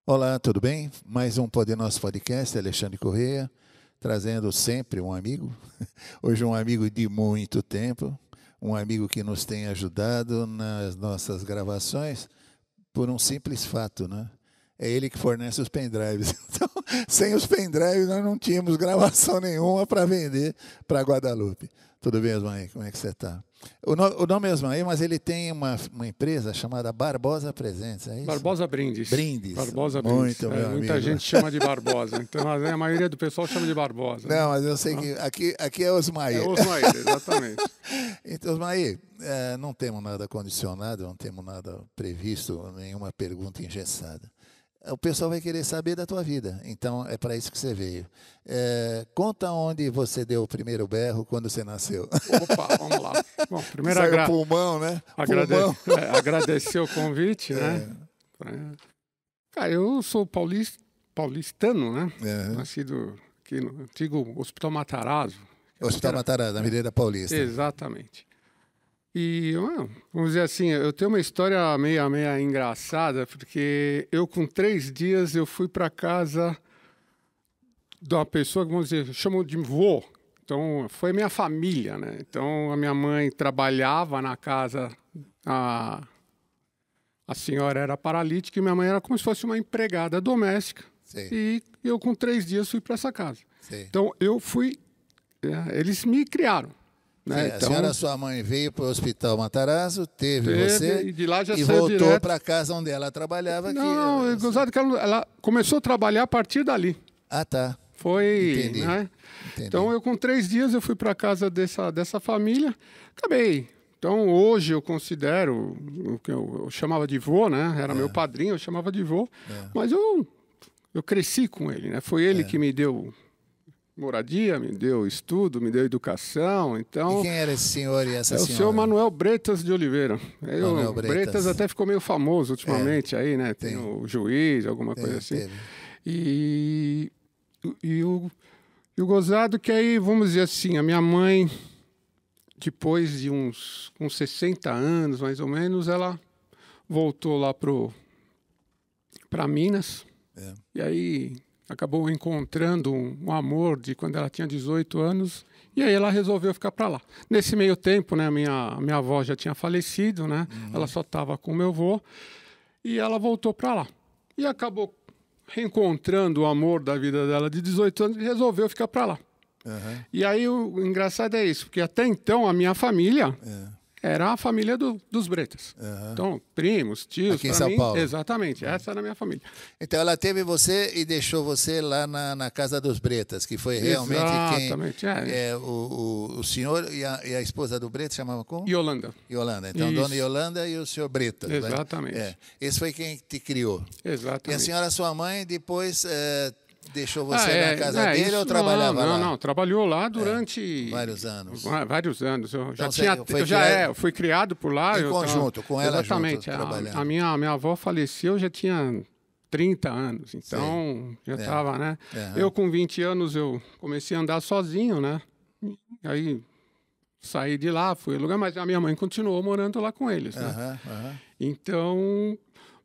Olá, tudo bem? Mais um nosso podcast, Alexandre Correia, trazendo sempre um amigo. Hoje um amigo de muito tempo, um amigo que nos tem ajudado nas nossas gravações por um simples fato, né? É ele que fornece os pendrives. Então, sem os pendrives, nós não tínhamos gravação nenhuma para vender para Guadalupe. Tudo bem, Osmaí? Como é que você está? O nome é Osmaí, mas ele tem uma empresa chamada Barbosa Presentes, é isso? Barbosa Brindes. Brindes. Barbosa Brindes. Muita gente chama de Barbosa. Então, a maioria do pessoal chama de Barbosa. Não, mas eu sei que aqui é Osmaí. É Osmaí, exatamente. Então, Osmaí, não temos nada condicionado, não temos nada previsto, nenhuma pergunta engessada. O pessoal vai querer saber da tua vida, então é para isso que você veio. Conta onde você deu o primeiro berro quando você nasceu. Opa, vamos lá. Bom, primeiro pulmão, né? Agradecer o convite, né? Cara, eu sou paulistano, né? Nascido aqui no antigo Hospital Matarazzo. Hospital Matarazzo, na Avenida Paulista. Exatamente. E, vamos dizer assim, eu tenho uma história meia engraçada, porque eu, com 3 dias, eu fui para casa de uma pessoa que, vamos dizer, chamam de vô. Então, foi minha família, né? Então, a minha mãe trabalhava na casa, a senhora era paralítica e minha mãe era como se fosse uma empregada doméstica. Sim. E eu, com 3 dias, fui para essa casa. Sim. Então, eu fui... eles me criaram. Né? Sim, a senhora, sua mãe, veio para o Hospital Matarazzo, teve você e de lá já voltou para a casa onde ela trabalhava. Não, gozado que ela começou a trabalhar a partir dali. Ah, tá. Foi, Entendi. né? Entendi. Então, eu com 3 dias eu fui para a casa dessa família, acabei. Então, hoje eu considero o que eu chamava de vô, né? Era meu padrinho, eu chamava de vô. Mas eu cresci com ele, né? Foi ele que me deu moradia, me deu estudo, me deu educação, então... E quem era esse senhor e essa senhora? É o senhor Manuel Bretas de Oliveira. Manuel Bretas até ficou meio famoso ultimamente aí, né? Tem o juiz, alguma coisa assim. E o gozado que aí, vamos dizer assim, a minha mãe, depois de uns 60 anos, mais ou menos, ela voltou lá para Minas. E aí... acabou encontrando um amor de quando ela tinha 18 anos, e aí ela resolveu ficar para lá. Nesse meio tempo, né, minha avó já tinha falecido, né? Ela só estava com o meu avô, e ela voltou para lá. E acabou reencontrando o amor da vida dela de 18 anos e resolveu ficar para lá. E aí o engraçado é isso, porque até então a minha família... era a família dos Bretas. Então, primos, tios... Aqui em São Paulo. Exatamente, essa era a minha família. Então, ela teve você e deixou você lá na casa dos Bretas, que foi realmente exatamente, quem... o senhor e a esposa do Bretas chamavam como? Yolanda. Yolanda. Então, Isso. Dona Yolanda e o senhor Bretas. Exatamente. Né? Esse foi quem te criou. Exatamente. E a senhora, sua mãe, depois... deixou você na casa dele ou trabalhava lá? Não, trabalhou lá durante... vários anos. Vários anos. Eu Então, fui criado por lá. Em conjunto, com ela exatamente, junto, trabalhando. A minha avó faleceu, já tinha 30 anos, então já estava, né? Eu com 20 anos, eu comecei a andar sozinho, né? Aí saí de lá, fui ao lugar, mas a minha mãe continuou morando lá com eles, né? Então,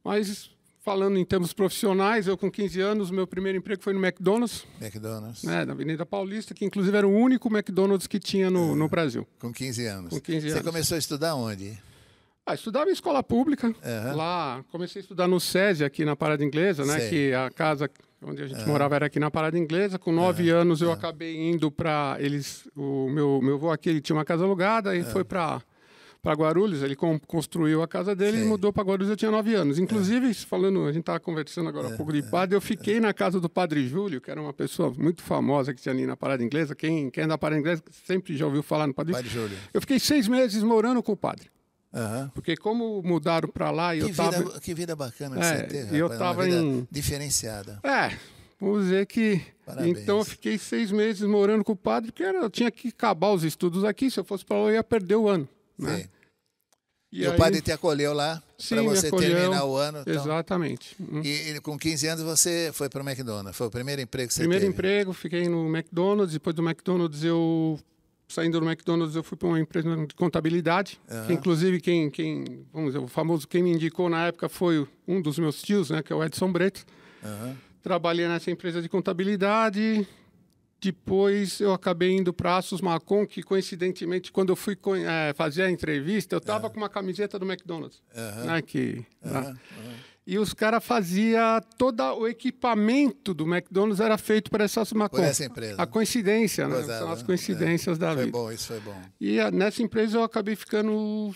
mas... falando em termos profissionais, eu com 15 anos, meu primeiro emprego foi no McDonald's. Né, na Avenida Paulista, que inclusive era o único McDonald's que tinha no Brasil. Com 15 anos. Com 15 anos. Você começou a estudar onde? Estudava em escola pública. Lá, comecei a estudar no SESI, aqui na Parada Inglesa, né? Que a casa onde a gente morava era aqui na Parada Inglesa. Com 9 anos eu acabei indo para eles... O meu avô aqui, ele tinha uma casa alugada e foi para Guarulhos, ele construiu a casa dele e mudou para Guarulhos, eu tinha 9 anos. Inclusive, falando, a gente estava conversando agora um pouco de padre, eu fiquei na casa do Padre Júlio, que era uma pessoa muito famosa que tinha ali na Parada Inglesa. Quem é da Parada Inglesa sempre já ouviu falar no Padre Júlio. Eu fiquei 6 meses morando com o padre. Porque como mudaram para lá... Que vida bacana que você teve, eu estava diferenciada. Vamos dizer que... Parabéns. Então, eu fiquei 6 meses morando com o padre, porque eu tinha que acabar os estudos aqui. Se eu fosse para lá, eu ia perder o ano. Né? E o padre te acolheu lá para você terminar o ano? Então. Exatamente. E com 15 anos você foi para o McDonald's? Foi o primeiro emprego que você Primeiro teve? emprego, fiquei no McDonald's. Depois do McDonald's eu saindo do McDonald's, eu fui para uma empresa de contabilidade, que inclusive vamos dizer, o famoso quem me indicou na época foi um dos meus tios, né, que é o Edson Bretas. Trabalhei nessa empresa de contabilidade. Depois eu acabei indo para a Asus Macon, que coincidentemente, quando eu fui fazer a entrevista, eu estava com uma camiseta do McDonald's. Né, E os caras faziam todo o equipamento do McDonald's era feito por essa Asus Macon. Por essa empresa. A coincidência, né? São as coincidências da vida. Foi bom, isso foi bom. E nessa empresa eu acabei ficando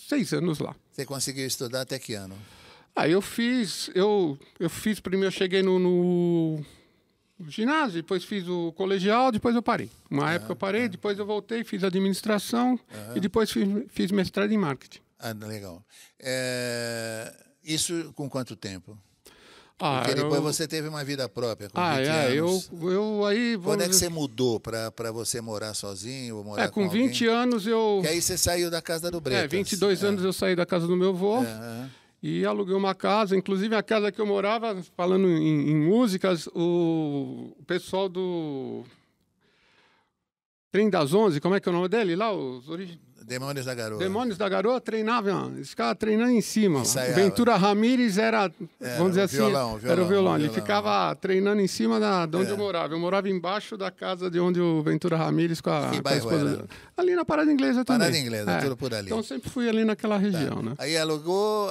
6 anos lá. Você conseguiu estudar até que ano? Eu fiz primeiro, eu cheguei no ginásio, depois fiz o colegial, depois eu parei. Uma época eu parei, depois eu voltei, fiz administração e depois fiz mestrado em marketing. Legal. Isso com quanto tempo? Porque depois você teve uma vida própria, com 20 anos. Quando é que você mudou para você morar sozinho ou morar com alguém? 20 anos eu... E aí você saiu da casa do Bretas. 22 anos eu saí da casa do meu avô. E aluguei uma casa, inclusive a casa que eu morava, falando em músicas, o pessoal do Trem das 11, como é que é o nome dele lá? Demônios da Garoa. Demônios da Garoa treinava, eles ficavam treinando em cima. O Ventura Ramírez era, vamos dizer assim, era o violão. Ele ficava treinando em cima de onde eu morava. Eu morava embaixo da casa de onde o Ventura Ramírez com a esposa dele. Ali na Parada Inglesa também. Parada Inglesa, tudo por ali. Então sempre fui ali naquela região, né? Aí alugou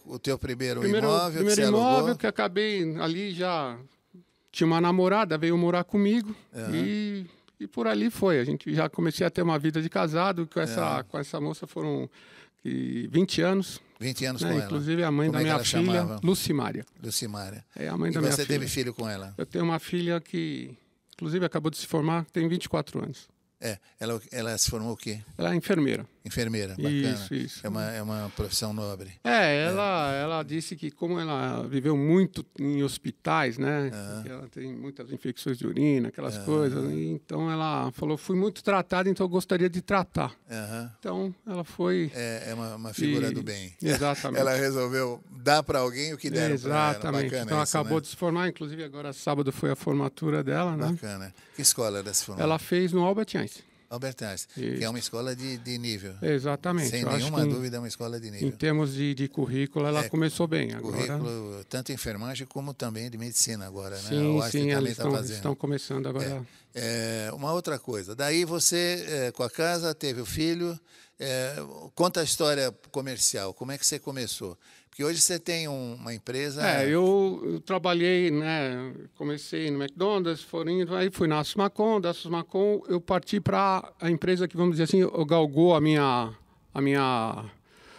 o teu primeiro imóvel. Primeiro imóvel que acabei ali já... Tinha uma namorada, veio morar comigo e por ali foi. A gente já comecei a ter uma vida de casado. Com essa moça foram 20 anos. 20 anos, né? Com ela. Inclusive a mãe da minha filha, Lucimária. Lucimária. É a mãe da minha filha. E você teve filho com ela? Eu tenho uma filha que, inclusive, acabou de se formar, tem 24 anos. Ela se formou o quê? Ela é enfermeira. Enfermeira, bacana. Isso. É uma profissão nobre. Ela disse que como ela viveu muito em hospitais, né? Ela tem muitas infecções de urina, aquelas coisas. Então ela falou, fui muito tratada, então eu gostaria de tratar. Então ela foi... É uma figura do bem. Exatamente. Ela resolveu dar para alguém o que deram para ela. Exatamente. Bacana então isso, acabou né? de se formar, inclusive agora sábado foi a formatura dela, né? Bacana. Que escola ela se formou? Ela fez no Albert Einstein. Albert Einstein, que é uma escola de nível. Exatamente. Sem nenhuma dúvida, é uma escola de nível. Em termos de currículo, ela começou bem. Currículo, tanto em enfermagem como também de medicina agora, né? Sim, eles estão começando agora. Uma outra coisa, daí você, com a casa, teve o filho, conta a história comercial, como é que você começou? Porque hoje você tem uma empresa... Eu trabalhei, né? Comecei no McDonald's, aí fui na Asus Macon, da Asus Macon eu parti para a empresa que, vamos dizer assim, galgou a minha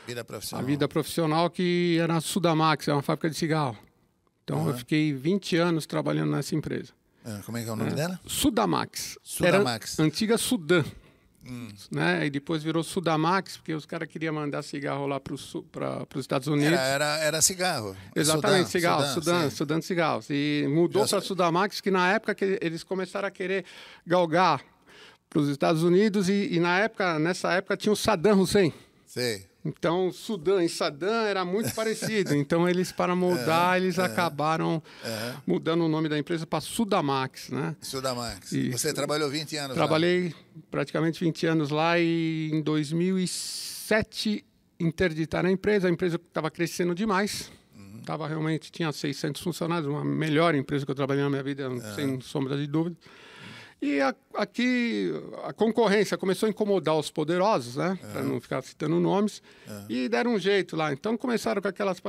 vida profissional, que era a Sudamax, é uma fábrica de cigarro. Então eu fiquei 20 anos trabalhando nessa empresa. Como é que é o nome dela? Sudamax. Sudamax. Era antiga Sudan. Né? E depois virou Sudamax, porque os caras queriam mandar cigarro lá para os Estados Unidos. Era cigarro. Exatamente, Sudão de cigarros. E mudou para Sudamax, que na época que eles começaram a querer galgar para os Estados Unidos, e nessa época tinha o Saddam Hussein. Sei. Então, Sudã e Saddam era muito parecido. Então, eles, para mudar, acabaram mudando o nome da empresa para Sudamax, né? Sudamax. Você trabalhou 20 anos Trabalhei praticamente 20 anos lá e em 2007 interditaram a empresa. A empresa estava crescendo demais. Tinha 600 funcionários, uma melhor empresa que eu trabalhei na minha vida, sem sombra de dúvida. E aqui a concorrência começou a incomodar os poderosos, né? Para não ficar citando nomes. E deram um jeito lá. Então começaram com aquelas...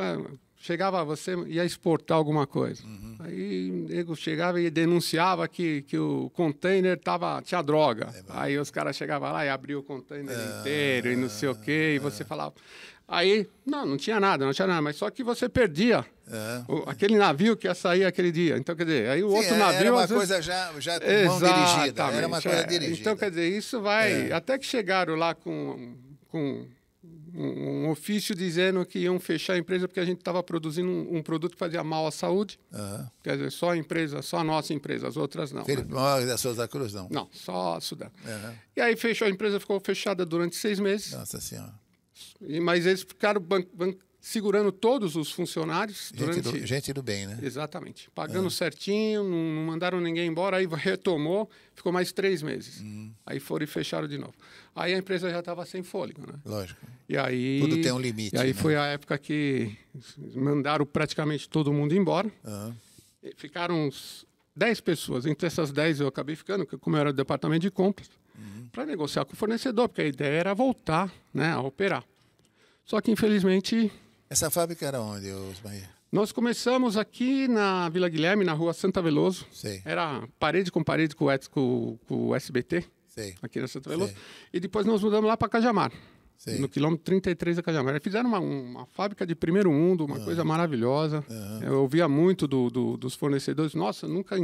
Chegava, você ia exportar alguma coisa. Aí o nego chegava e denunciava que o container tinha droga. Aí os caras chegavam lá e abriam o container inteiro e não sei o quê. E você falava... Aí, não tinha nada, mas só que você perdia aquele navio que ia sair aquele dia. Então, quer dizer, aí o outro navio... Era uma coisa já mão dirigida, era uma coisa dirigida. Então, quer dizer, isso vai... Até que chegaram lá com um ofício dizendo que iam fechar a empresa porque a gente estava produzindo um produto que fazia mal à saúde. Quer dizer, só a nossa empresa, as outras não. Felipe Morgan da Souza Cruz, não? Não, só a Sudão. E aí fechou, a empresa ficou fechada durante 6 meses. Nossa Senhora. Mas eles ficaram segurando todos os funcionários. Gente do bem, né? Exatamente. Pagando certinho, não mandaram ninguém embora, aí retomou, ficou mais 3 meses. Aí foram e fecharam de novo. Aí a empresa já estava sem fôlego, né? Lógico. E aí, tudo tem um limite. E aí né? foi a época que mandaram praticamente todo mundo embora. Ficaram uns 10 pessoas. Entre essas 10 eu acabei ficando, como eu era do departamento de compras, para negociar com o fornecedor, porque a ideia era voltar, né, a operar. Só que, infelizmente... Essa fábrica era onde, Osmair? Nós começamos aqui na Vila Guilherme, na rua Santa Veloso. Sei. Era parede com o SBT, Sei. aqui na Santa Veloso. Sei. E depois nós mudamos lá para Cajamar, Sei. no quilômetro 33 da Cajamar. Fizeram uma fábrica de primeiro mundo, uma coisa maravilhosa. Eu ouvia muito dos fornecedores. Nossa, nunca...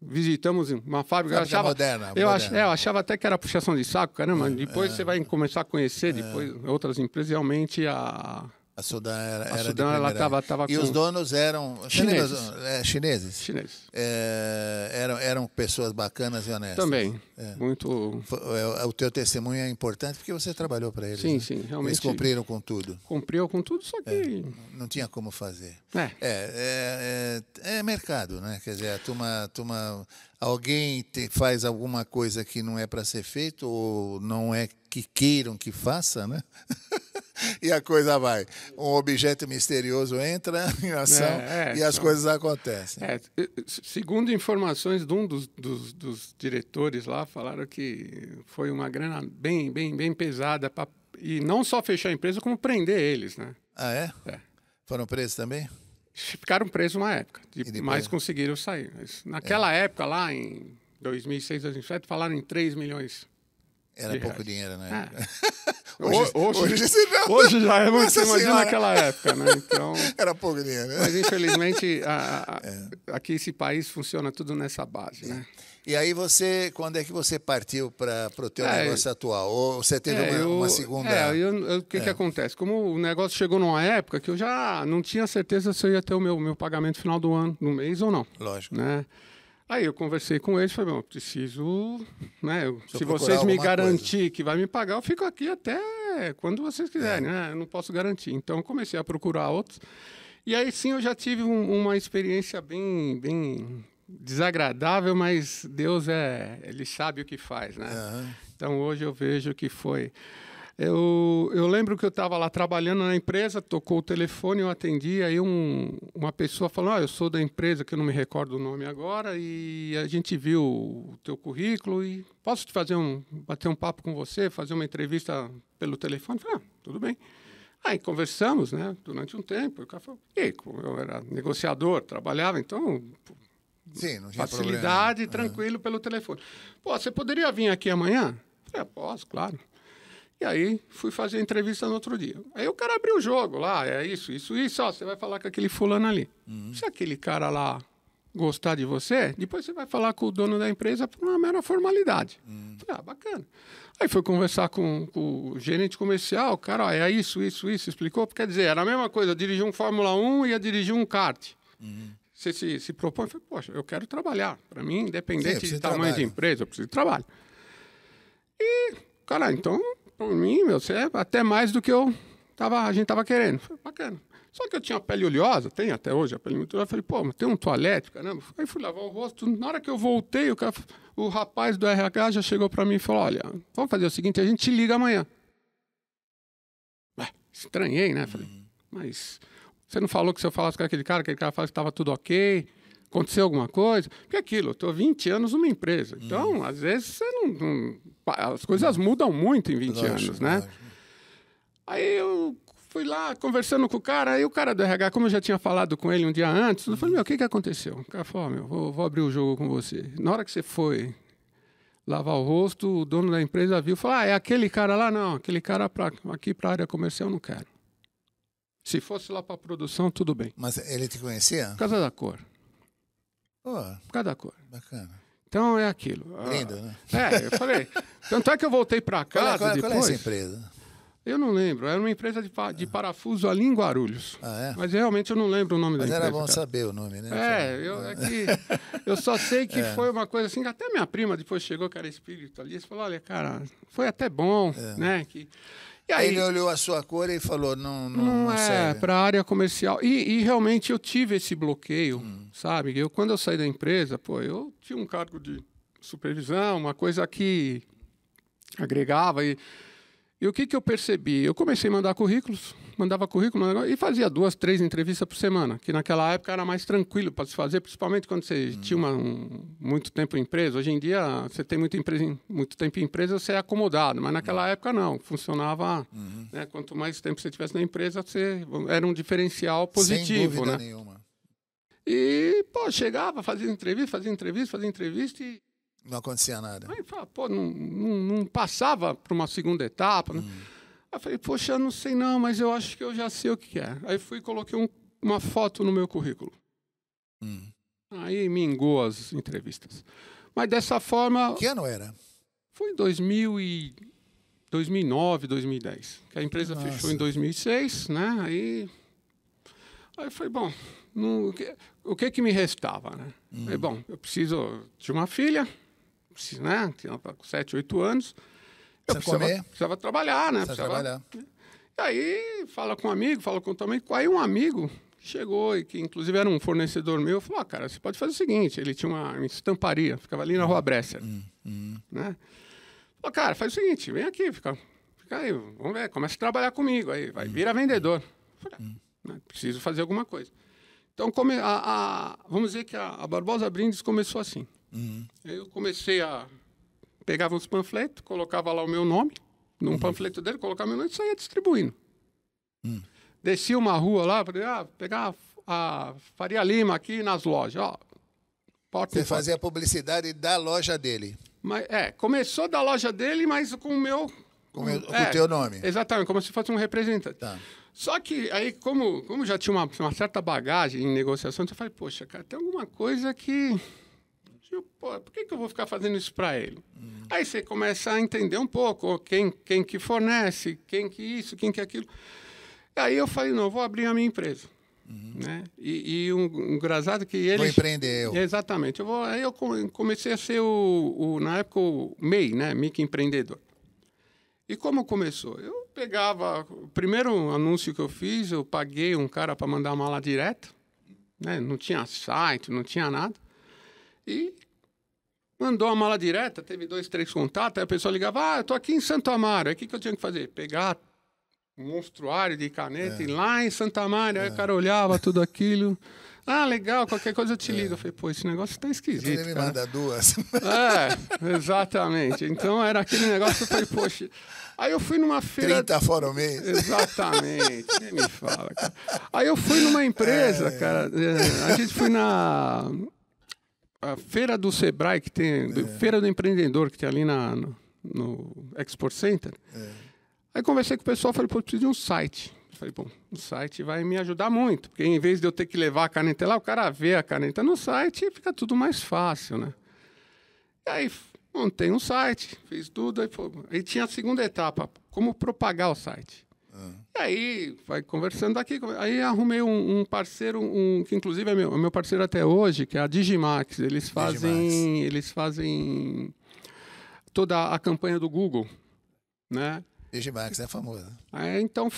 Visitamos uma fábrica. Moderna. Eu achava até que era puxação de saco, caramba. Depois você vai começar a conhecer depois outras empresas. Realmente a Sudan era Sudan, ela estava e os donos eram chineses. Chineses? Chineses. Eram pessoas bacanas e honestas. Também. Muito. O teu testemunho é importante porque você trabalhou para eles. Sim, né? sim, realmente. Eles cumpriram com tudo. Cumpriu com tudo, só que... Não tinha como fazer. É mercado, né? Quer dizer, alguém faz alguma coisa que não é para ser feito ou não é que queiram que faça, né? E a coisa vai. Um objeto misterioso entra em ação e as coisas acontecem. Segundo informações de um dos diretores lá, falaram que foi uma grana bem pesada e não só fechar a empresa, como prender eles, né? Ah, é? Foram presos também? Ficaram presos uma época, mas conseguiram sair. Naquela época, lá em 2006, 2007, falaram em 3 milhões. Era pouco dinheiro, né? Hoje já é muito, imagina naquela época, né? Então, era pouco dinheiro, né? Mas infelizmente aqui esse país funciona tudo nessa base, né? E aí quando é que você partiu para o teu negócio atual? Ou você teve uma segunda... O que acontece? Como o negócio chegou numa época que eu já não tinha certeza se eu ia ter o meu pagamento final do ano, no mês ou não. Lógico. Né? Aí eu conversei com eles e falei, eu preciso, né? Se vocês me garantirem que vai me pagar, eu fico aqui até quando vocês quiserem, né? Eu não posso garantir. Então eu comecei a procurar outros. E aí sim eu já tive uma experiência bem desagradável, mas Deus ele sabe o que faz, né? Então hoje eu vejo que foi... Eu lembro que eu estava lá trabalhando na empresa, tocou o telefone, eu atendi, aí uma pessoa falou, eu sou da empresa, que eu não me recordo o nome agora, e a gente viu o teu currículo e posso bater um papo com você, fazer uma entrevista pelo telefone? Eu falei, tudo bem. Aí conversamos, né, durante um tempo, o cara falou, eu era negociador, trabalhava, então... Sim, não tinha facilidade, tranquilo pelo telefone. Você poderia vir aqui amanhã? Eu falei, posso, claro. E aí, fui fazer a entrevista no outro dia. Aí o cara abriu o jogo lá, isso, você vai falar com aquele fulano ali. Se aquele cara lá gostar de você, depois você vai falar com o dono da empresa por uma mera formalidade. Falei, bacana. Aí foi conversar com o gerente comercial, o cara, é isso, explicou. Quer dizer, era a mesma coisa, eu dirigi um Fórmula 1 e ia dirigir um kart. Você se propõe, eu falei, poxa, eu quero trabalhar. Para mim, independente de tamanho de empresa, eu preciso de trabalho. E, cara, então... Por mim, você é até mais do que a gente estava querendo. Foi bacana. Só que eu tinha a pele oleosa, tem até hoje a pele muito oleosa. Eu falei, mas tem um toalete, caramba. Aí fui lavar o rosto. Na hora que eu voltei, o rapaz do RH já chegou para mim e falou, olha, vamos fazer o seguinte, a gente te liga amanhã. Estranhei, né? Falei, mas você não falou que se eu falasse com aquele cara falou que estava tudo ok? Aconteceu alguma coisa? Porque aquilo, eu estou 20 anos numa empresa. Então, às vezes, você as coisas mudam muito em 20 anos, né? Lógico. Aí eu fui lá conversando com o cara, aí o cara do RH, como eu já tinha falado com ele um dia antes, eu falei, o que aconteceu? O cara falou, vou abrir o jogo com você. Na hora que você foi lavar o rosto, o dono da empresa viu e falou, é aquele cara lá? Não, aquele cara aqui para a área comercial eu não quero. Se fosse lá para a produção, tudo bem. Mas ele te conhecia? Por causa da cor. Por causa da cor. Bacana. Então é aquilo. Lindo, né? Eu falei. Tanto é que eu voltei para casa depois. Qual é essa empresa? Eu não lembro. Era uma empresa de parafuso ali em Guarulhos. Mas realmente eu não lembro o nome da empresa. Mas era bom saber o nome, né? Eu só sei que foi uma coisa assim, que até minha prima depois chegou, que era espírito ali, e falou, olha, cara, foi até bom, né? E aí, ele olhou a sua cor e falou, não serve. Para a área comercial. E realmente eu tive esse bloqueio, sabe? Quando eu saí da empresa, eu tinha um cargo de supervisão, uma coisa que agregava. E o que eu percebi? Eu comecei a mandava currículo e fazia 2, 3 entrevistas por semana, que naquela época era mais tranquilo para se fazer, principalmente quando você tinha muito tempo em empresa. Hoje em dia, você tem muito tempo em empresa, você é acomodado, mas naquela época não, funcionava, né? Quanto mais tempo você tivesse na empresa, era um diferencial positivo. Sem dúvida né? nenhuma. E, chegava, fazia entrevista e... Não acontecia nada. Aí, não passava para uma segunda etapa, né? Aí eu falei, poxa, eu não sei não, mas eu acho que eu já sei o que é. Aí fui e coloquei uma foto no meu currículo. Aí mingou as entrevistas. Mas dessa forma... Que ano era? Foi em 2009, 2010. Que a empresa fechou em 2006, né? Aí foi bom. O que me restava, né? Falei, bom, eu preciso de uma filha, né? Tinha 7, 8 anos. Eu precisava trabalhar, né? Trabalhar. E aí, fala com um amigo, fala com também. Aí um amigo chegou, e que inclusive era um fornecedor meu, falou, cara, você pode fazer o seguinte, ele tinha uma estamparia, ficava ali na Rua Bresser. Né? Falou, cara, faz o seguinte, vem aqui, fica aí, vamos ver, começa a trabalhar comigo, aí vai, vira vendedor. Falei, preciso fazer alguma coisa. Então, vamos dizer que a Barbosa Brindes começou assim. Eu comecei pegava uns panfletos, colocava lá o meu nome, num panfleto dele, colocava meu nome e saía distribuindo. Descia uma rua lá, pegar a Faria Lima aqui nas lojas. Você fazia a publicidade da loja dele. Mas, começou da loja dele, mas com o meu... Com o teu nome. Exatamente, como se fosse um representante. Tá. Só que aí, como já tinha uma certa bagagem em negociação, eu falei, poxa, cara, tem alguma coisa que... por que eu vou ficar fazendo isso para ele? Aí você começa a entender um pouco quem que fornece, quem que isso, quem que aquilo. Aí eu falei, não, eu vou abrir a minha empresa. Né? E um engraçado que ele... Vou empreender eu. Exatamente. Aí eu comecei a ser na época, o MEI, né? Microempreendedor. E como começou? Eu pegava... O primeiro anúncio que eu fiz, eu paguei um cara para mandar a mala direta. Né? Não tinha site, não tinha nada. E mandou a mala direta, teve 2, 3 contatos, aí a pessoa ligava, eu estou aqui em Santo Amaro. Aí o que eu tinha que fazer? Pegar um monstruário de caneta e ir lá em Santa Amaro. Aí o cara olhava tudo aquilo. Legal, qualquer coisa eu te ligo. Eu falei, pô, esse negócio tá esquisito. Ele me manda 2. Exatamente. Então era aquele negócio, eu falei, poxa. Aí eu fui numa feira... 30 fora o mês. Exatamente. Quem me fala, cara. Aí eu fui numa empresa, cara. A gente foi a feira do Sebrae, que tem... Feira do Empreendedor, que tem ali no Export Center. Aí conversei com o pessoal, falei, pô, eu preciso de um site. Eu falei, bom, o site vai me ajudar muito, porque em vez de eu ter que levar a caneta lá, o cara vê a caneta no site e fica tudo mais fácil, né? E aí montei um site, fiz tudo, aí tinha a segunda etapa, como propagar o site. E aí, vai conversando aqui, aí arrumei um parceiro, que inclusive é meu parceiro até hoje, que é a Digimax. Eles fazem toda a campanha do Google, né? Digimax é famoso. Aí, então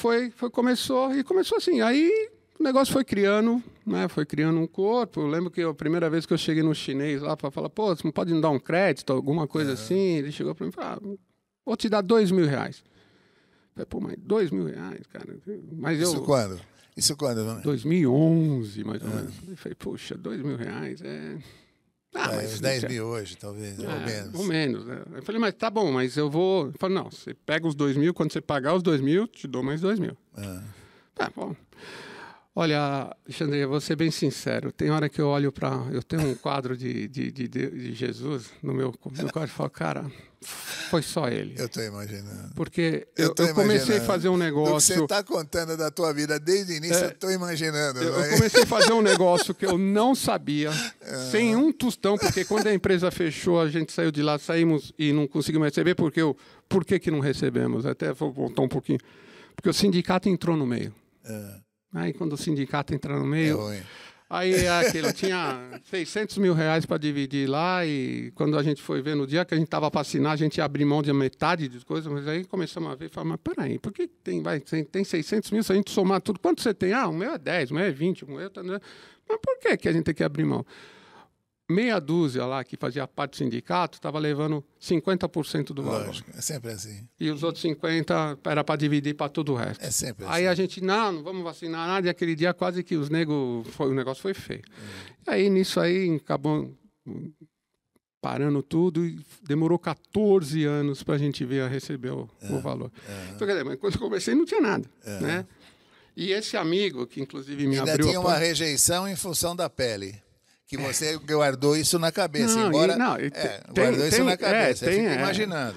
começou assim. Aí o negócio foi criando, né? Foi criando um corpo. Eu lembro que a primeira vez que eu cheguei no chinês lá para falar, pô, você não pode me dar um crédito, alguma coisa assim? Ele chegou para mim e falou, vou te dar R$2.000. Eu falei, pô, mas R$2.000, cara. Mas Isso quando? Isso quando? 2011, mais ou menos. Eu falei, poxa, R$2.000 é... uns 10 mil hoje, talvez, ou menos. Ou menos, né? Eu falei, mas tá bom, mas eu vou... Eu falei, não, você pega os 2.000, quando você pagar os 2.000, te dou mais 2.000. Tá bom. Olha, Alexandre, eu vou ser bem sincero. Tem hora que eu olho para... Eu tenho um quadro de Jesus no meu quarto e falo, cara, foi só ele. Eu estou imaginando. Porque eu comecei a fazer um negócio... O que você está contando da tua vida desde o início, eu estou imaginando. Eu comecei a fazer um negócio que eu não sabia, sem um tostão, porque quando a empresa fechou, a gente saiu de lá, saímos e não conseguimos receber, por que não recebemos? Até vou voltar um pouquinho. Porque o sindicato entrou no meio. Aí, quando o sindicato entra no meio, Aí eu tinha 600 mil reais para dividir lá e quando a gente foi ver, no dia que a gente estava para assinar, a gente ia abrir mão de metade das coisas, mas aí começamos a ver e falamos, mas peraí, por que tem 600 mil se a gente somar tudo? Quanto você tem? O meu é 10, o meu é 20, o meu é... Mas por que a gente tem que abrir mão? Meia dúzia lá que fazia parte do sindicato estava levando 50% do valor. Lógico, é sempre assim. E os outros 50% era para dividir para todo o resto. É sempre assim. Aí a gente, não vamos vacinar nada, e aquele dia quase que o negócio foi feio. E aí, nisso aí, acabou parando tudo e demorou 14 anos para a gente vir a receber o valor. Então, quer dizer, mas quando eu comecei não tinha nada, né? E esse amigo, que inclusive me ainda abriu... tinha uma rejeição em função da pele. Que você guardou isso na cabeça, guardou isso na cabeça, eu fico imaginando.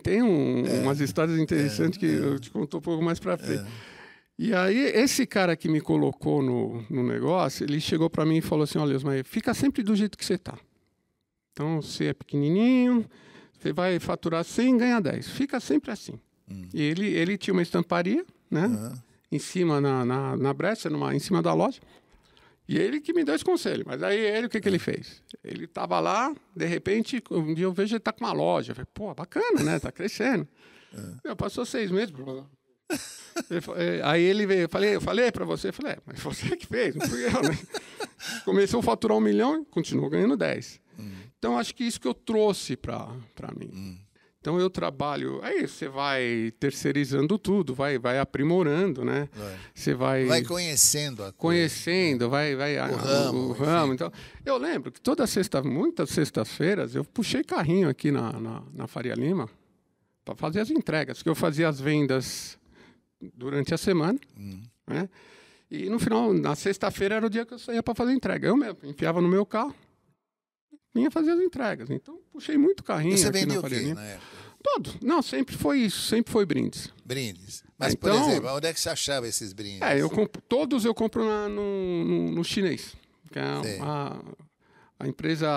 Tem umas histórias interessantes que eu te conto um pouco mais para frente. E aí, esse cara que me colocou no negócio, ele chegou para mim e falou assim, olha, Ismael, fica sempre do jeito que você está. Então, você é pequenininho, você vai faturar 100 e ganha 10. Fica sempre assim. E ele tinha uma estamparia, né? Em cima, na brecha, em cima da loja. E ele que me deu esse conselho. Mas aí o que ele fez? Ele estava lá, de repente, um dia eu vejo ele tá com uma loja. Eu falei, pô, bacana, né? Tá crescendo. Passou 6 meses. Aí ele veio, eu falei para você, mas você que fez, não fui eu, né? Começou a faturar 1 milhão e continuou ganhando 10. Então, acho que isso que eu trouxe para mim. Então, eu trabalho... Aí você vai terceirizando tudo, vai aprimorando, né? Você vai conhecendo a coisa. Conhecendo, vai o ramo. Então, eu lembro que muitas sextas-feiras, eu puxei carrinho aqui na Faria Lima para fazer as entregas, que eu fazia as vendas durante a semana, né? E no final, na sexta-feira, era o dia que eu saía para fazer entrega. Eu mesmo enfiava no meu carro, vinha fazer as entregas. Então, puxei muito carrinho. E você aqui vendeu na Faria o quê Lima. na época? Tudo. Não, sempre foi isso. Sempre foi brindes. Brindes. Mas, então, por exemplo, onde é que você achava esses brindes? Todos eu compro no chinês. Que é a empresa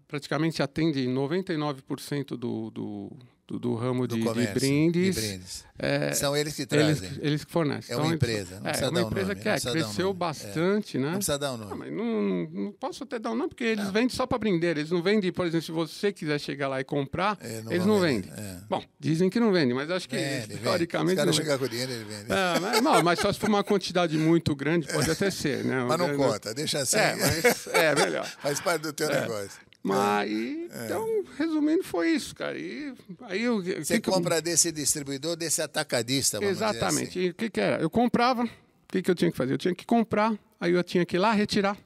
praticamente atende 99% do ramo de brindes. São eles que trazem. Eles que fornecem. É uma empresa, não precisa dar o nome. É uma empresa que cresceu bastante, né? Não precisa dar o nome. Mas não posso até dar o nome, porque eles vendem só para brindeiros. Eles não vendem, por exemplo, se você quiser chegar lá e comprar, eles não vendem. Bom, dizem que não vendem, mas acho que teoricamente... Se o cara chegar com o dinheiro, ele vende. Mas só se for uma quantidade muito grande, pode até ser, né? Mas não conta, deixa assim. Melhor. Faz parte do teu negócio. Mas, então, resumindo, foi isso, cara. Você compra desse distribuidor, desse atacadista, vamos exatamente. dizer assim. E o que era? Eu comprava, o que eu tinha que fazer? Eu tinha que comprar, aí eu tinha que ir lá retirar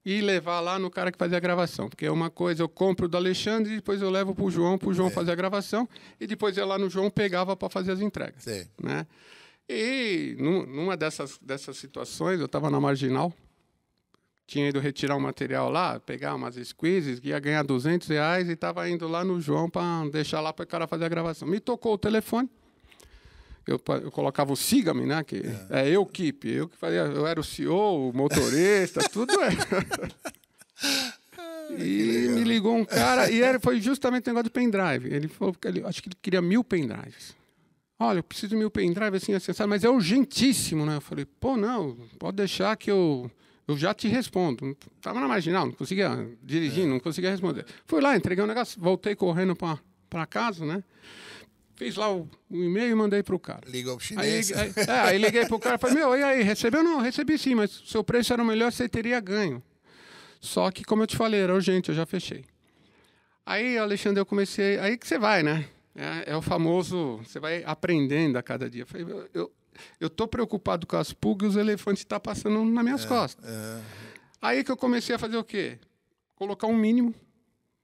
e levar lá no cara que fazia a gravação. Porque uma coisa eu compro do Alexandre e depois eu levo para o João fazer a gravação e depois eu lá no João pegava para fazer as entregas. Né? E numa dessas situações, eu estava na Marginal, tinha ido retirar um material lá, pegar umas squeezes, ia ganhar R$200 e estava indo lá no João para deixar lá para o cara fazer a gravação. Me tocou o telefone, eu colocava o Siga-me, né? Que eu que fazia, eu era o CEO, o motorista, tudo E me ligou um cara, foi justamente o negócio do pendrive. Ele falou que acho que ele queria 1000 pendrives. Olha, eu preciso de 1000 pendrives, assim, acessar, mas é urgentíssimo, né? Eu falei, não, pode deixar que eu já te respondo. Estava na Marginal, não conseguia dirigir, não conseguia responder. Fui lá, entreguei um negócio, voltei correndo para casa, né? Fiz lá o e-mail e mandei para o cara. Ligou para o chinês. Aí liguei para o cara e falei, e aí, recebeu? Não, recebi sim, mas se o seu preço era o melhor, você teria ganho. Só que, como eu te falei, era urgente, eu já fechei. Aí, Alexandre, eu comecei... Aí que você vai, né? É o famoso... Você vai aprendendo a cada dia. Eu falei, eu estou preocupado com as pulgas e os elefantes estão passando nas minhas costas. Aí que eu comecei a fazer o quê? Colocar um mínimo,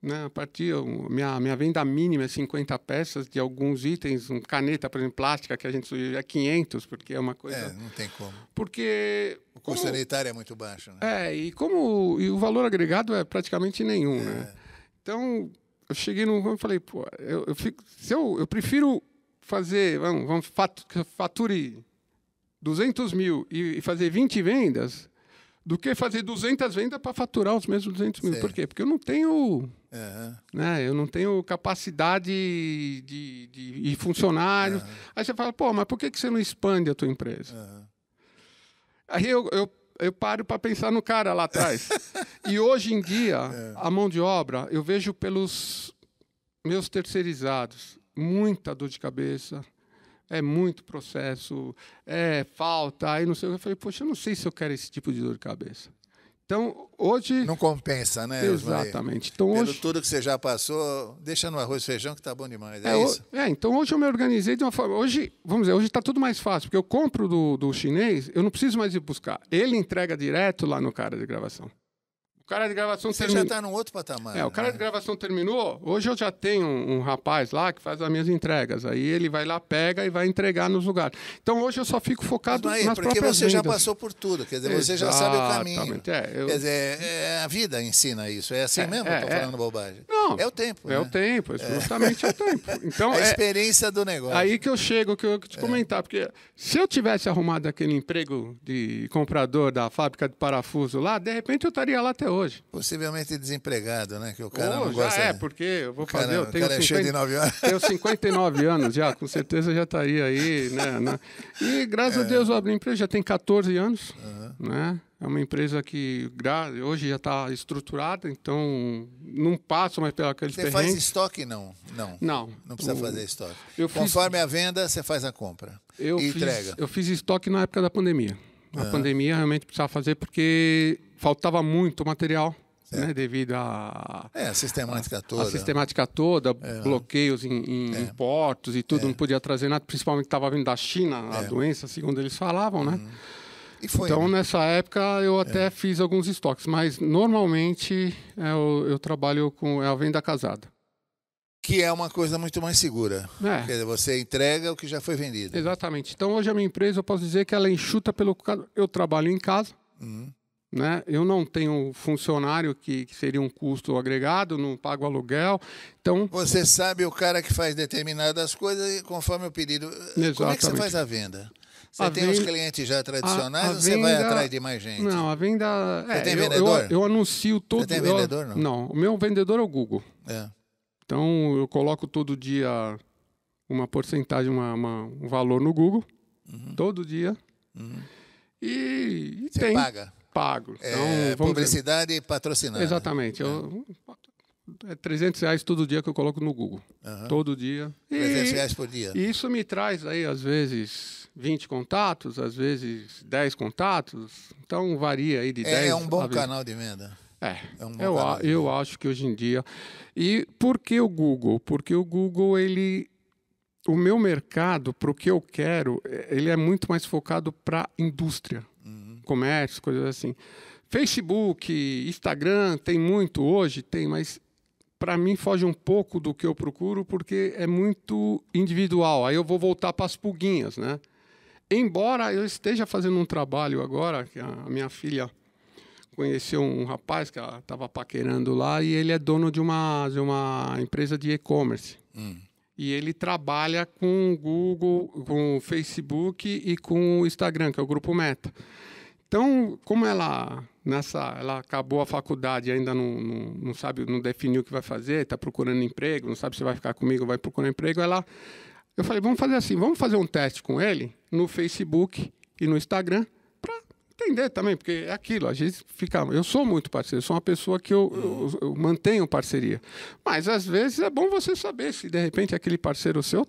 né? A partir minha venda mínima é 50 peças de alguns itens, caneta, por exemplo, plástica, que a gente é 500, porque é uma coisa... não tem como. Porque... O custo sanitário é muito baixo, né? E o valor agregado é praticamente nenhum, né? Então, eu cheguei no ramo e falei, pô, eu prefiro fazer, fature 200 mil e fazer 20 vendas do que fazer 200 vendas para faturar os mesmos 200 mil. Por quê? Porque eu não tenho, eu não tenho capacidade de funcionário. Aí você fala, pô, mas por que você não expande a tua empresa? Aí eu paro para pensar no cara lá atrás. E hoje em dia, a mão de obra, eu vejo pelos meus terceirizados, muita dor de cabeça, é muito processo, falta, aí não sei o que. Eu falei, poxa, eu não sei se eu quero esse tipo de dor de cabeça. Então, hoje... Não compensa, né? Exatamente. Então, pelo hoje... tudo que você já passou, deixa no arroz e feijão que tá bom demais, isso? Então hoje eu me organizei de uma forma... Hoje, vamos dizer, hoje está tudo mais fácil, porque eu compro do chinês, eu não preciso mais ir buscar. Ele entrega direto lá no cara de gravação. O cara de gravação Você já está num outro patamar. O cara de gravação terminou. Hoje eu já tenho um rapaz lá que faz as minhas entregas. Aí ele vai lá, pega e vai entregar nos lugares. Então hoje eu só fico focado nas próprias vendas. Porque você já passou por tudo. Quer dizer, você já sabe o caminho. Quer dizer, a vida ensina isso. É assim mesmo? Estou falando bobagem. Não. É o tempo. É o tempo. Justamente é o tempo. Então, a experiência do negócio. Aí que eu chego, que eu te comentar. Porque se eu tivesse arrumado aquele emprego de comprador da fábrica de parafuso lá, de repente eu estaria lá até hoje. Possivelmente desempregado, né? Que o cara não gosta. Porque eu vou fazer. Eu tenho 59 anos. Tenho 59 anos já, com certeza já estaria aí, né? E graças a Deus eu abri a empresa, já tem 14 anos, né? É uma empresa que hoje já está estruturada, então não passo mais pela aqueles perrengues. Você faz estoque? Não. Não precisa fazer estoque. Conforme a venda, você faz a compra e entrega. Eu fiz estoque na época da pandemia. Na pandemia realmente precisava fazer porque faltava muito material. Né, devido a sistemática toda. A sistemática toda, bloqueios em portos e tudo, não podia trazer nada, principalmente estava vindo da China, a doença, segundo eles falavam, né? E foi, então, nessa época, eu até fiz alguns estoques, mas normalmente eu trabalho com a venda casada. Que é uma coisa muito mais segura. Quer dizer, você entrega o que já foi vendido. Exatamente. Então, hoje a minha empresa, eu posso dizer que ela é enxuta pelo... Eu trabalho em casa, né? Eu não tenho funcionário que seria um custo agregado, não pago aluguel. Então, você sabe o cara que faz determinadas coisas conforme o pedido. Exatamente. Como é que você faz a venda? Você tem os clientes já tradicionais ou você vai atrás de mais gente? Não, a venda... Você tem vendedor? Eu anuncio todo... Você tem vendedor, não? Não, o meu vendedor é o Google. Então, eu coloco todo dia uma porcentagem, um valor no Google, todo dia. E você tem... paga? Pago. Então, publicidade patrocinada. Exatamente. É R$300 todo dia que eu coloco no Google. Todo dia. R$300 por dia. E isso me traz aí, às vezes, 20 contatos, às vezes 10 contatos. Então, varia aí de 10 É um bom canal de venda. Eu acho que hoje em dia... E por que o Google? Porque o Google, o meu mercado, para o que eu quero, ele é muito mais focado para indústria. Comércio, coisas assim. Facebook, Instagram, tem muito hoje, mas para mim foge um pouco do que eu procuro porque é muito individual. Aí eu vou voltar para as pulguinhas, né? Embora eu esteja fazendo um trabalho agora, que a minha filha conheceu um rapaz que ela estava paquerando lá e ele é dono de uma empresa de e-commerce. E ele trabalha com o Google, com o Facebook e com o Instagram, que é o Grupo Meta. Então, como ela acabou a faculdade e ainda não sabe, não definiu o que vai fazer, está procurando emprego, não sabe se vai ficar comigo ou vai procurar emprego, eu falei, vamos fazer assim, vamos fazer um teste com ele no Facebook e no Instagram, para entender também, porque é aquilo, às vezes eu sou muito parceiro, eu sou uma pessoa que eu mantenho parceria, mas às vezes é bom você saber se de repente aquele parceiro seu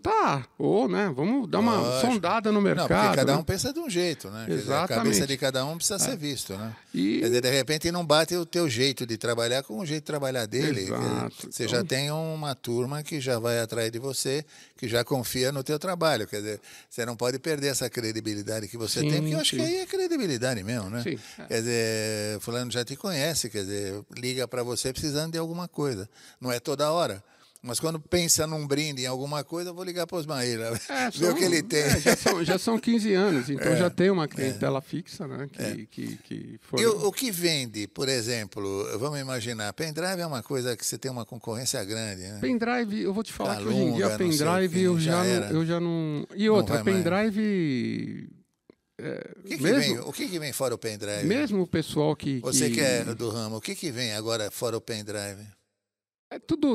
né, vamos dar uma sondada no mercado. Não, porque cada um pensa de um jeito, né? Exatamente. Quer dizer, a cabeça de cada um precisa ser visto, né? Quer dizer, de repente não bate o teu jeito de trabalhar com o jeito de trabalhar dele. Exato. Você já tem uma turma que já vai atrás de você, que já confia no teu trabalho. Quer dizer, você não pode perder essa credibilidade que você tem, porque eu acho que aí é credibilidade mesmo, né? Sim. Quer dizer, fulano já te conhece, quer dizer, liga para você precisando de alguma coisa. Não é toda hora. Mas quando pensa num brinde em alguma coisa, eu vou ligar para o Osmair, ver o que ele tem. Já são 15 anos, então já tem uma clientela fixa, né? E o que vende, por exemplo, vamos imaginar, pendrive é uma coisa que você tem uma concorrência grande, né? Pendrive, eu vou te falar que hoje em dia pendrive eu já não... E outra, pendrive... O que vem fora o pendrive? Mesmo o pessoal Você que é do ramo, o que vem agora fora o pendrive?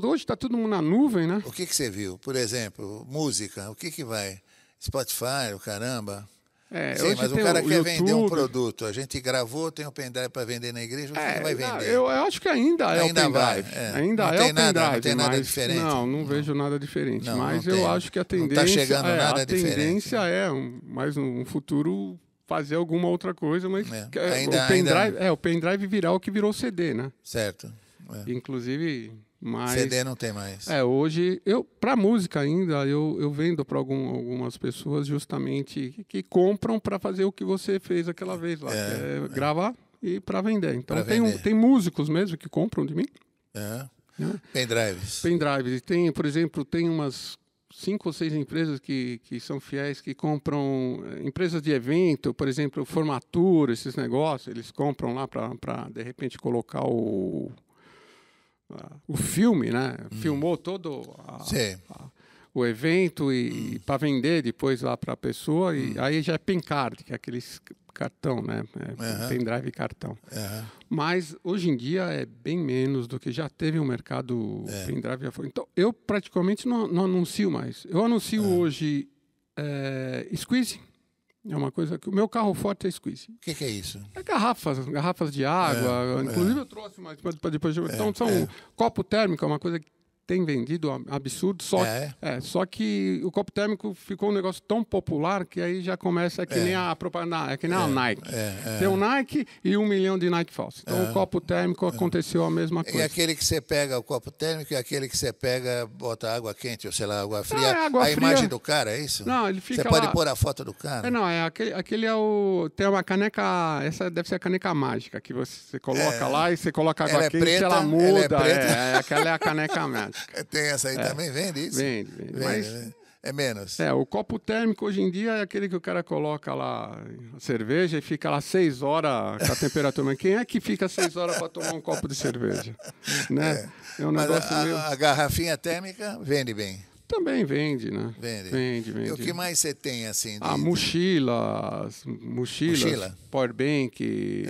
Hoje está tudo na nuvem, né? O que você viu? Por exemplo, música, o que vai? Spotify, o caramba. Sim, mas o cara quer vender um produto. A gente gravou, tem o pendrive para vender na igreja, você vai vender. Eu acho que ainda é o pendrive. Ainda é o pendrive. Não tem nada diferente. Não vejo nada diferente. Mas eu acho que a tendência... Não está chegando nada diferente. A tendência mais no futuro fazer alguma outra coisa, mas o pendrive virar o que virou o CD, né? Certo. Inclusive... Mas, CD não tem mais. Hoje, para música ainda, eu vendo para algumas pessoas justamente que compram para fazer o que você fez aquela vez lá, que é gravar e para vender. Então, tem músicos mesmo que compram de mim. Pendrives. Pendrives. Tem, por exemplo, tem umas 5 ou 6 empresas que são fiéis, que compram, empresas de evento, por exemplo, formatura, esses negócios, eles compram lá para de repente, colocar o filme, né? Filmou todo o evento e para vender depois lá para a pessoa, e aí já é pen card, que é aqueles cartão, né? Pendrive e cartão. Mas hoje em dia é bem menos do que já teve um mercado pendrive. Então eu praticamente não anuncio mais. Eu anuncio hoje squeeze. É uma coisa que o meu carro forte é squeeze. O que é isso? É garrafas de água. Inclusive eu trouxe mais para depois. Então são copo térmico, é uma coisa que tem vendido absurdo, só que o copo térmico ficou um negócio tão popular que aí já começa que nem a propaganda, que nem a Nike. Tem um Nike e 1 milhão de Nike falsos. Então o copo térmico aconteceu a mesma coisa. E aquele que você pega, o copo térmico, e aquele que você pega, bota água quente, ou sei lá, água fria. Água fria. Imagem do cara, é isso? Não, ele fica Você pode pôr a foto do cara? Aquele é o... Tem uma caneca, essa deve ser a caneca mágica, que você coloca lá e você coloca água quente e ela muda. Ela é preta. Aquela é a caneca mágica. Tem essa aí também? Vende isso? Vende. Mas é menos. O copo térmico hoje em dia é aquele que o cara coloca lá a cerveja e fica lá 6 horas com a temperatura. Mas quem é que fica 6 horas para tomar um copo de cerveja? Né? Um negócio a garrafinha térmica vende bem. Também vende, né? Vende. E o que mais você tem assim? Mochila, powerbank,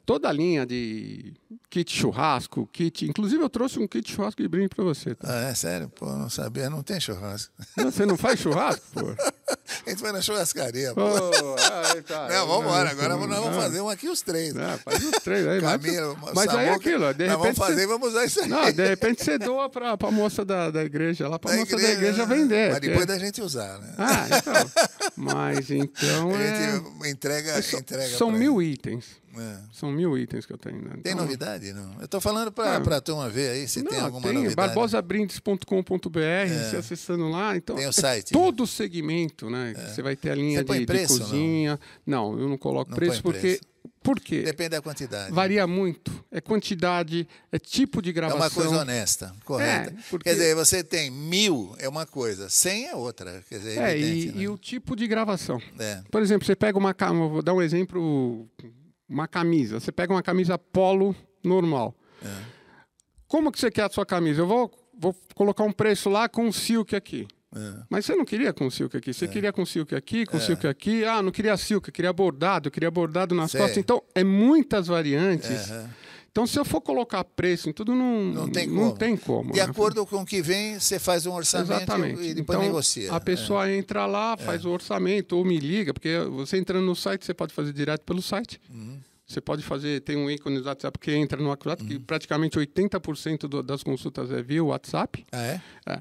toda a linha de kit churrasco, Inclusive eu trouxe um kit churrasco de brinde para você. Tá? É sério? Pô, não sabia, não tem churrasco. Você não faz churrasco, pô? A gente vai na churrascaria, pô. Não, vamos embora. Agora nós vamos fazer um aqui os 3. Faz os 3 aí. Camilo, mas aí é aquilo, de repente. Vamos fazer e vamos usar isso aí. Não, de repente você doa para a moça da igreja lá, para a moça da igreja vender. Mas depois da gente usar, né? Então. Mas então. A gente entrega. São 1000 itens. São 1000 itens que eu tenho. Né? Então, tem novidade? Não? Eu estou falando para a turma ver aí se tem alguma novidade. Barbosabrindes.com.br, você acessando lá. Então, tem o site. Todo o segmento, né? Você vai ter a linha de cozinha. Não, eu não coloco preço porque... Por quê? Depende da quantidade. Varia muito. É quantidade, é tipo de gravação. É uma coisa honesta, correta. Quer dizer, você tem 1000 é uma coisa, 100 é outra. Quer dizer, evidente, e o tipo de gravação. Por exemplo, você pega vou dar um exemplo, uma camisa. Você pega uma camisa polo normal. Como que você quer a sua camisa? Eu vou colocar um preço lá com um silk aqui. Mas você não queria com silk aqui, você queria com silk aqui, com silk aqui. Não queria silk, eu queria bordado nas costas. Então, é muitas variantes. Então, se eu for colocar preço em tudo, não tem como. De acordo com o que vem, você faz um orçamento e depois negocia. A pessoa entra lá, faz o orçamento ou me liga, porque você entrando no site, você pode fazer direto pelo site. Você pode fazer, tem um ícone do WhatsApp que entra no WhatsApp, que praticamente 80% das consultas é via WhatsApp.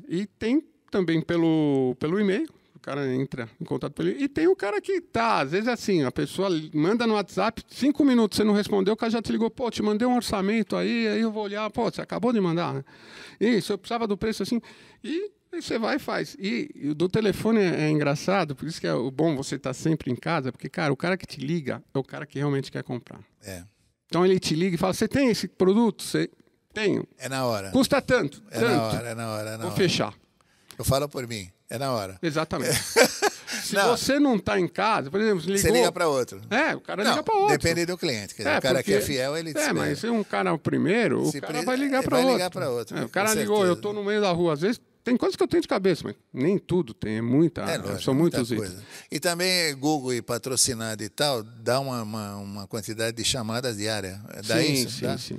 E tem também pelo e-mail, o cara entra em contato pelo e-mail. E tem o cara que às vezes assim, a pessoa manda no WhatsApp, 5 minutos, você não respondeu, o cara já te ligou, te mandei um orçamento aí eu vou olhar, você acabou de mandar, né? Isso, eu precisava do preço assim, e você vai e faz. E o do telefone é engraçado, por isso que é bom você estar sempre em casa, porque, cara, o cara que te liga é o cara que realmente quer comprar. Então ele te liga e fala, você tem esse produto? Tenho. É na hora. Custa tanto. É na hora. Vou fechar. Eu falo por mim, é na hora. Exatamente. Se você não está em casa, por exemplo, você liga para outro. O cara liga para outro. Depende do cliente. Quer dizer, o cara que é fiel, ele espera. Mas se um cara é o primeiro, o cara vai ligar para outro. O cara ligou, eu estou no meio da rua. Às vezes tem coisas que eu tenho de cabeça, mas nem tudo tem, é muita, lógico, são muitos itens. E também Google e patrocinado e tal, dá uma quantidade de chamadas diárias. Dá isso? Sim, dá? sim.